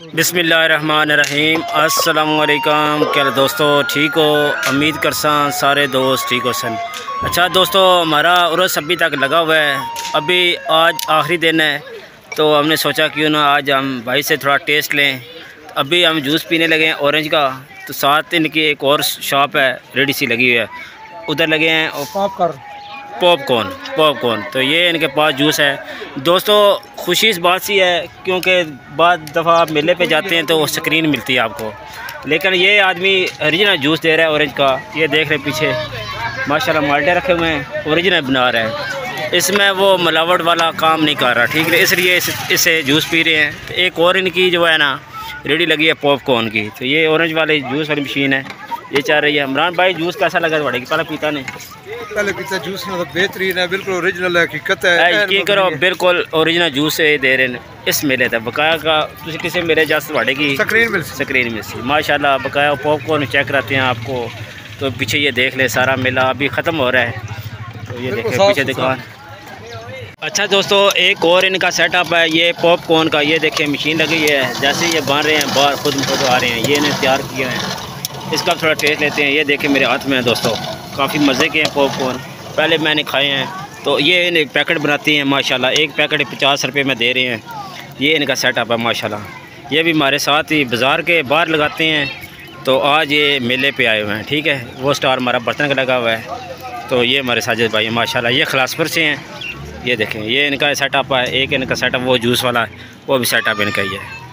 बिस्मिल्लाहिर्रहमानिर्रहीम। अस्सलामुअलैकुम। क्या दोस्तों ठीक हो? उम्मीद करसा सारे दोस्त ठीक हो सन। अच्छा दोस्तों, हमारा उर्स अभी तक लगा हुआ है। अभी आज आखिरी दिन है तो हमने सोचा क्यों ना आज हम भाई से थोड़ा टेस्ट लें। अभी हम जूस पीने लगे हैं ऑरेंज का। तो साथ इनकी एक और शॉप है रेडी सी लगी हुई है, उधर लगे हैं पॉपकॉर्न। तो ये इनके पास जूस है दोस्तों। खुशी इस बात सी है क्योंकि बाद दफ़ा आप मेले पे जाते हैं तो वो स्क्रीन मिलती है आपको, लेकिन ये आदमी ओरिजिनल जूस दे रहा है ऑरेंज का। ये देख रहे पीछे माशाल्लाह माल्टे रखे हुए हैं, ओरिजिनल बना रहा है। इसमें वो मिलावट वाला काम नहीं कर रहा, ठीक है, इसलिए इसे जूस पी रहे हैं। तो एक और इनकी जो है ना रेडी लगी है पॉपकॉर्न की। तो ये ऑरेंज वाले जूस वाली मशीन है, ये चाह रही है। इमरान भाई जूस कैसा लगा थोड़े? पहले पीता नहीं पहले पीता जूस ना तो बेहतरीन है, बिल्कुल ओरिजिनल है, हकीकत है। की करो बिल्कुल ओरिजिनल जूस दे रहे हैं इस मेले तक बकाया का। तुझे किसी मेले जा की स्क्रीन मिल सी माशाल्लाह बकाया पॉपकॉर्न चेक कराते हैं आपको। तो पीछे ये देख ले सारा मेला अभी ख़त्म हो रहा है। तो ये देखें पीछे दुकान। अच्छा दोस्तों, एक और इनका सेटअप है ये पॉपकॉर्न का। ये देखें मशीन लगी है, जैसे ये बन रहे हैं बाहर खुद आ रहे हैं, ये इन्हें तैयार किए हैं। इसका थोड़ा टेस्ट लेते हैं। ये देखें मेरे हाथ में है दोस्तों, काफ़ी मज़े के हैं पॉपकॉर्न, पहले मैंने खाए हैं। तो ये इन्हें पैकेट बनाती हैं माशाल्लाह, एक पैकेट 50 रुपये में दे रहे हैं। ये इनका सेटअप है माशाल्लाह। ये भी हमारे साथ ही बाज़ार के बाहर लगाते हैं। तो आज ये मेले पे आए हुए हैं, ठीक है। वो स्टार हमारा बर्तन का लगा हुआ है। तो ये हमारे साजिद भाई माशाल्लाह, ये खलासपुर से हैं। ये देखें ये इनका सेटअप है। एक इनका सेटअप वो जूस वाला है, वो भी सेटअप इनका ही है।